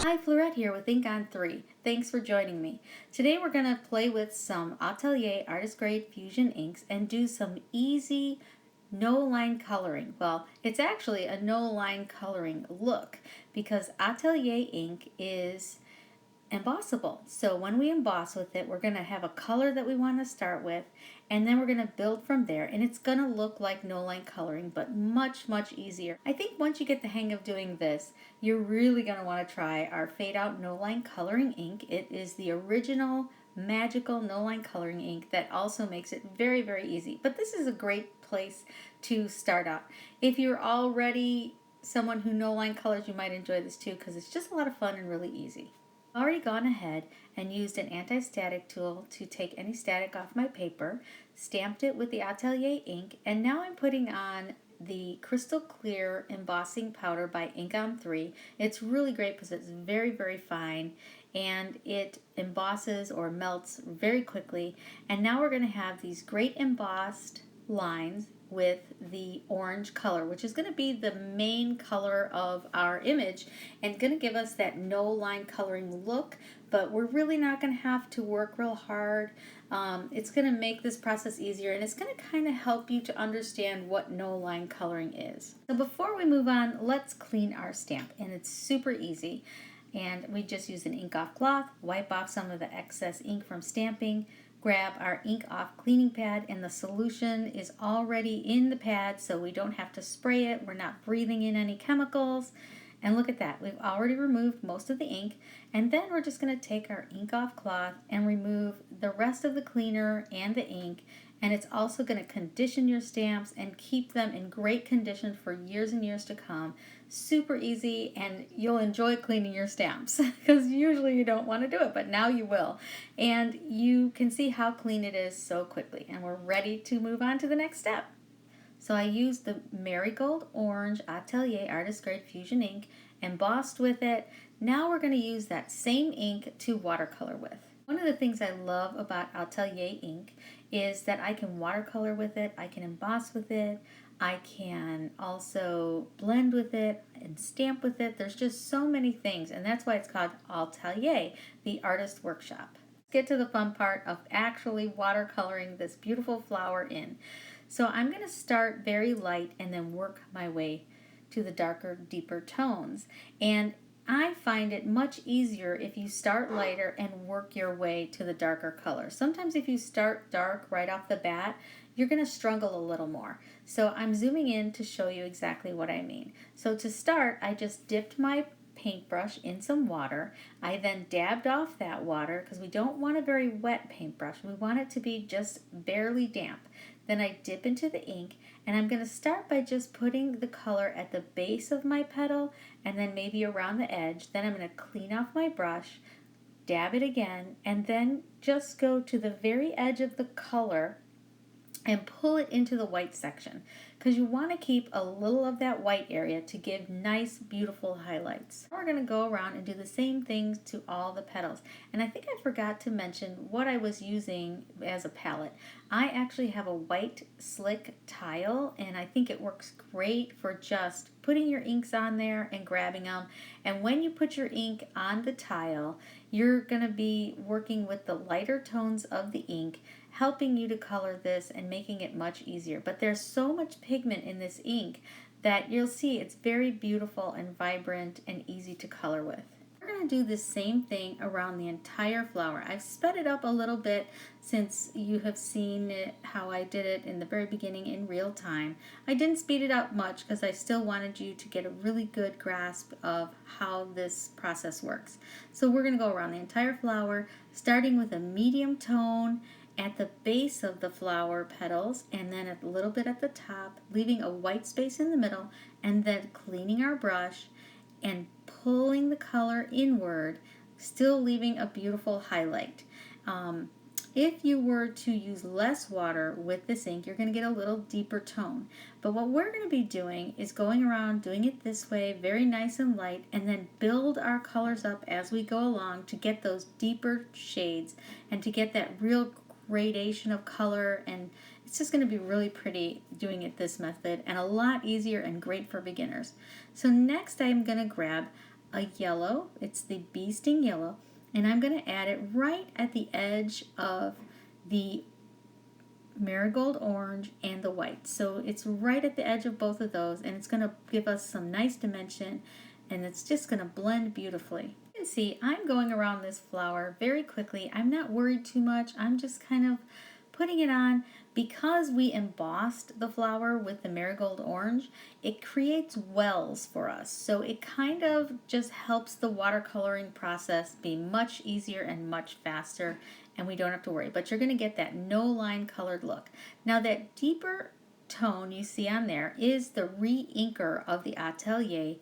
Hi, Florette here with Ink on 3. Thanks for joining me. Today we're going to play with some Atelier Artist Grade Fusion inks and do some easy no-line coloring. Well, it's actually a no-line coloring look because Atelier ink is embossable. So when we emboss with it, we're going to have a color that we want to start with, and then we're going to build from there, and it's going to look like no line coloring, but much easier. I think once you get the hang of doing this, you're really going to want to try our Fade Out No Line Coloring ink. It is the original magical no line coloring ink that also makes it very easy. But this is a great place to start out. If you're already someone who no line colors, you might enjoy this too because it's just a lot of fun and really easy. I've already gone ahead and used an anti-static tool to take any static off my paper, stamped it with the Atelier ink, and now I'm putting on the crystal clear embossing powder by Ink on 3. It's really great because it's very fine and it embosses or melts very quickly. And now we're going to have these great embossed lines with the orange color, which is going to be the main color of our image and going to give us that no line coloring look, but we're really not going to have to work real hard. It's going to make this process easier, and it's going to kind of help you to understand what no line coloring is. So before we move on, let's clean our stamp, and it's super easy. And we just use an ink off cloth, wipe off some of the excess ink from stamping, grab our ink off cleaning pad, and the solution is already in the pad so we don't have to spray it. We're not breathing in any chemicals. And look at that, we've already removed most of the ink, and then we're just going to take our ink off cloth and remove the rest of the cleaner and the ink, and it's also going to condition your stamps and keep them in great condition for years and years to come. Super easy, and you'll enjoy cleaning your stamps because usually you don't want to do it, but now you will. And you can see how clean it is so quickly, and we're ready to move on to the next step. So I used the Marigold Orange Atelier Artist Grade Fusion ink, embossed with it. Now we're going to use that same ink to watercolor with. One of the things I love about Atelier ink is that I can watercolor with it, I can emboss with it, I can also blend with it and stamp with it. There's just so many things, and that's why it's called Atelier, the artist workshop. Let's get to the fun part of actually watercoloring this beautiful flower in. So I'm going to start very light and then work my way to the darker, deeper tones. And I find it much easier if you start lighter and work your way to the darker color. Sometimes if you start dark right off the bat, you're going to struggle a little more. So I'm zooming in to show you exactly what I mean. So to start, I just dipped my paintbrush in some water. I then dabbed off that water because we don't want a very wet paintbrush. We want it to be just barely damp. Then I dip into the ink, and I'm going to start by just putting the color at the base of my petal and then maybe around the edge. Then I'm going to clean off my brush, dab it again, and then just go to the very edge of the color and pull it into the white section because you want to keep a little of that white area to give nice, beautiful highlights. We're going to go around and do the same things to all the petals. And I think I forgot to mention what I was using as a palette. I actually have a white slick tile, and I think it works great for just putting your inks on there and grabbing them. And when you put your ink on the tile, you're going to be working with the lighter tones of the ink, helping you to color this and making it much easier. But there's so much pigment in this ink that you'll see it's very beautiful and vibrant and easy to color with. We're going to do the same thing around the entire flower. I've sped it up a little bit since you have seen it, how I did it in the very beginning in real time. I didn't speed it up much because I still wanted you to get a really good grasp of how this process works. So we're going to go around the entire flower, starting with a medium tone at the base of the flower petals and then a little bit at the top, leaving a white space in the middle, and then cleaning our brush and pulling the color inward, still leaving a beautiful highlight. If you were to use less water with this ink, you're going to get a little deeper tone. But what we're going to be doing is going around doing it this way, very nice and light, and then build our colors up as we go along to get those deeper shades and to get that real gradation of color, and it's just going to be really pretty doing it this method and a lot easier and great for beginners. So next I'm going to grab a yellow. It's the bee sting yellow, and I'm going to add it right at the edge of the marigold orange and the white. So it's right at the edge of both of those, and it's going to give us some nice dimension, and it's just going to blend beautifully. You can see I'm going around this flower very quickly. I'm not worried too much. I'm just kind of putting it on. Because we embossed the flower with the marigold orange, it creates wells for us. So it kind of just helps the watercoloring process be much easier and much faster, and we don't have to worry. But you're going to get that no line colored look. Now that deeper tone you see on there is the Reinker of the Atelier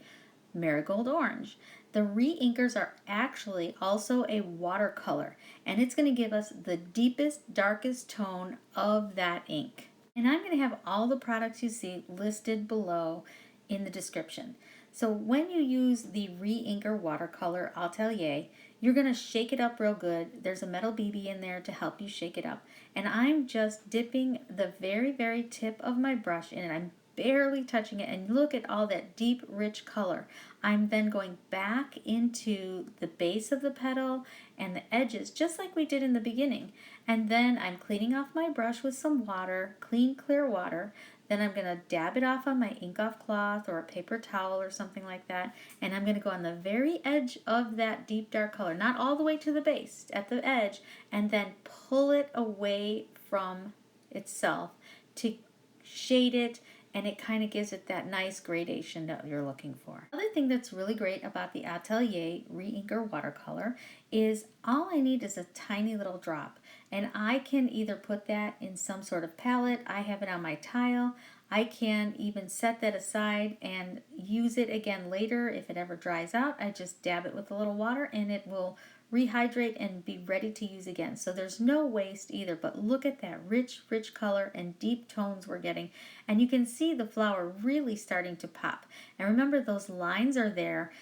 Marigold Orange. The Reinkers are actually also a watercolor, and it's going to give us the deepest, darkest tone of that ink. And I'm going to have all the products you see listed below in the description. So when you use the Reinker watercolor Atelier, you're going to shake it up real good. There's a metal BB in there to help you shake it up. And I'm just dipping the very, very tip of my brush in it. I'm barely touching it, and look at all that deep, rich color. I'm then going back into the base of the petal and the edges, just like we did in the beginning. And then I'm cleaning off my brush with some water, clean, clear water. Then I'm going to dab it off on my ink off cloth or a paper towel or something like that. And I'm going to go on the very edge of that deep, dark color, not all the way to the base, at the edge, and then pull it away from itself to shade it, and it kind of gives it that nice gradation that you're looking for. Another thing that's really great about the Atelier Reinker watercolor is all I need is a tiny little drop, and I can either put that in some sort of palette. I have it on my tile. I can even set that aside and use it again later. If it ever dries out, I just dab it with a little water and it will rehydrate and be ready to use again. So there's no waste either, but look at that rich, rich color and deep tones we're getting. And you can see the flower really starting to pop. And remember, those lines are there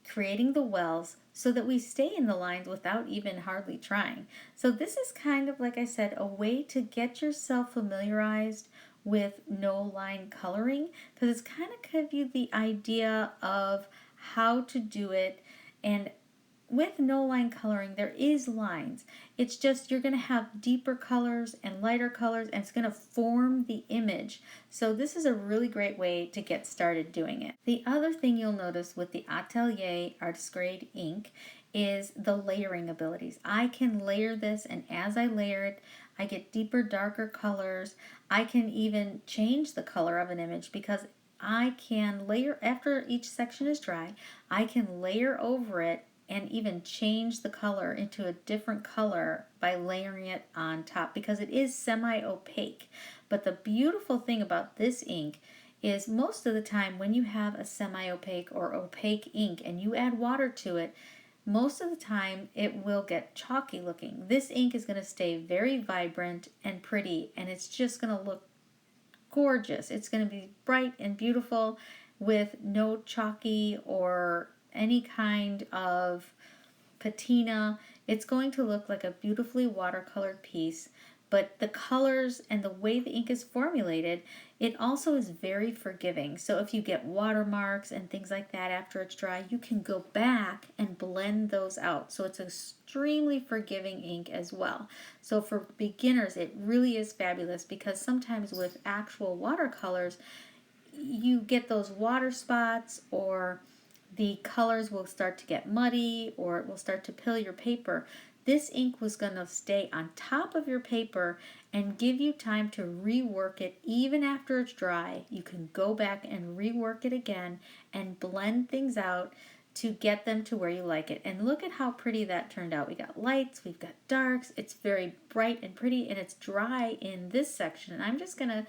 creating the wells so that we stay in the lines without even hardly trying. So this is kind of, like I said, a way to get yourself familiarized with no line coloring, because it's kind of give you the idea of how to do it. And with no line coloring, there is lines. It's just you're going to have deeper colors and lighter colors, and it's going to form the image. So this is a really great way to get started doing it. The other thing you'll notice with the Atelier Artist Grade ink is the layering abilities. I can layer this, and as I layer it, I get deeper, darker colors. I can even change the color of an image because I can layer, after each section is dry, I can layer over it and even change the color into a different color by layering it on top, because it is semi-opaque. But the beautiful thing about this ink is most of the time when you have a semi-opaque or opaque ink and you add water to it, most of the time it will get chalky looking. This ink is going to stay very vibrant and pretty, and it's just going to look gorgeous. It's going to be bright and beautiful with no chalky or any kind of patina. It's going to look like a beautifully watercolored piece, but the colors and the way the ink is formulated, it also is very forgiving. So if you get watermarks and things like that after it's dry, you can go back and blend those out. So it's an extremely forgiving ink as well. So for beginners, it really is fabulous, because sometimes with actual watercolors, you get those water spots, or the colors will start to get muddy, or it will start to pill your paper. This ink was going to stay on top of your paper and give you time to rework it. Even after it's dry, you can go back and rework it again and blend things out to get them to where you like it. And look at how pretty that turned out. We got lights, we've got darks. It's very bright and pretty, and it's dry in this section. And I'm just going to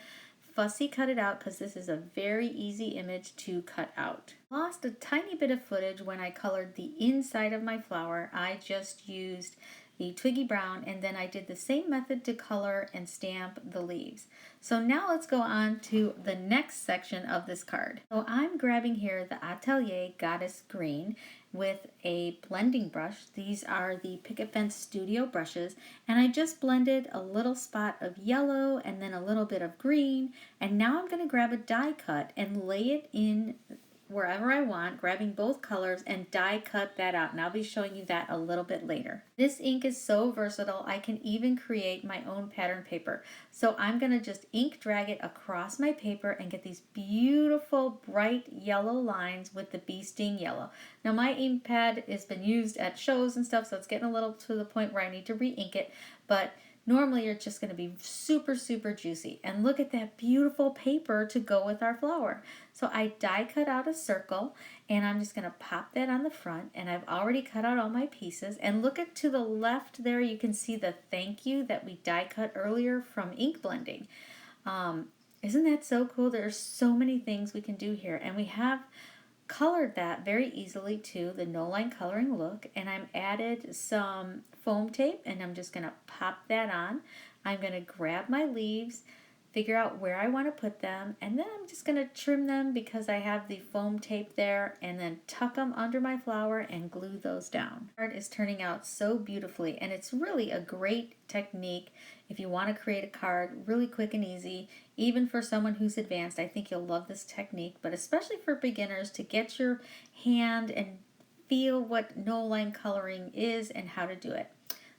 fussy cut it out because this is a very easy image to cut out. Lost a tiny bit of footage when I colored the inside of my flower. I just used the Twiggy Brown, and then I did the same method to color and stamp the leaves. So now let's go on to the next section of this card. So I'm grabbing here the Atelier Goddess Green with a blending brush. These are the Picket Fence Studio brushes, and I just blended a little spot of yellow and then a little bit of green, and now I'm going to grab a die cut and lay it in wherever I want, grabbing both colors, and die cut that out. And I'll be showing you that a little bit later. This ink is so versatile, I can even create my own pattern paper. So I'm going to just ink drag it across my paper and get these beautiful bright yellow lines with the bee sting yellow. Now my ink pad has been used at shows and stuff, so it's getting a little to the point where I need to re-ink it, but normally it's just going to be super, super juicy. And look at that beautiful paper to go with our flower. So I die cut out a circle, and I'm just going to pop that on the front, and I've already cut out all my pieces. And look at to the left there, you can see the thank you that we die cut earlier from ink blending. Isn't that so cool? There's so many things we can do here, and we have colored that very easily to the no line coloring look, and I'm added some foam tape, and I'm just going to pop that on. I'm going to grab my leaves, figure out where I want to put them, and then I'm just going to trim them because I have the foam tape there, and then tuck them under my flower and glue those down. Art is turning out so beautifully, and it's really a great technique if you want to create a card really quick and easy. Even for someone who's advanced, I think you'll love this technique, but especially for beginners, to get your hand and feel what no line coloring is and how to do it.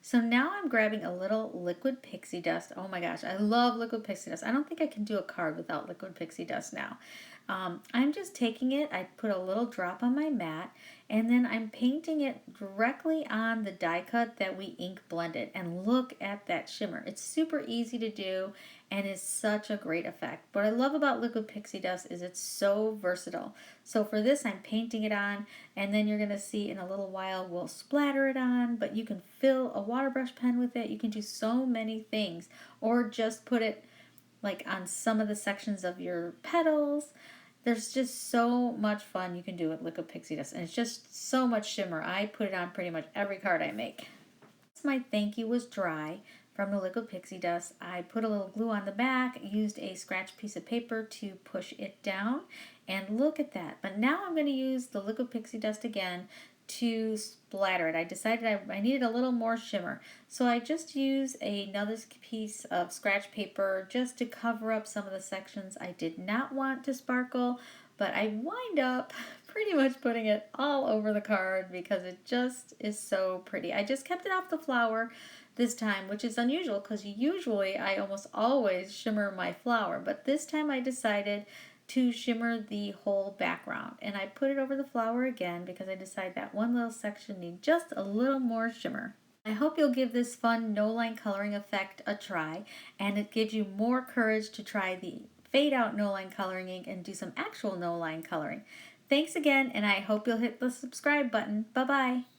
So now I'm grabbing a little liquid pixie dust. Oh my gosh, I love liquid pixie dust. I don't think I can do a card without liquid pixie dust now. I'm just taking it, I put a little drop on my mat, and then I'm painting it directly on the die cut that we ink blended. And look at that shimmer. It's super easy to do and is such a great effect. What I love about liquid pixie dust is it's so versatile. So for this, I'm painting it on, and then you're going to see in a little while we'll splatter it on, but you can fill a water brush pen with it. You can do so many things, or just put it like on some of the sections of your petals. There's just so much fun you can do with liquid pixie dust, and it's just so much shimmer. I put it on pretty much every card I make. Once my thank you was dry from the liquid pixie dust, I put a little glue on the back, used a scratch piece of paper to push it down, and look at that. But now I'm going to use the liquid pixie dust again to splatter it. I decided I needed a little more shimmer, so I just used another piece of scratch paper just to cover up some of the sections I did not want to sparkle, but I wind up pretty much putting it all over the card because it just is so pretty. I just kept it off the flower this time, which is unusual because usually I almost always shimmer my flower, but this time I decided to shimmer the whole background, and I put it over the flower again because I decided that one little section needs just a little more shimmer. I hope you'll give this fun no line coloring effect a try, and it gives you more courage to try the fade out no line coloring ink and do some actual no line coloring. Thanks again, and I hope you'll hit the subscribe button. Bye bye.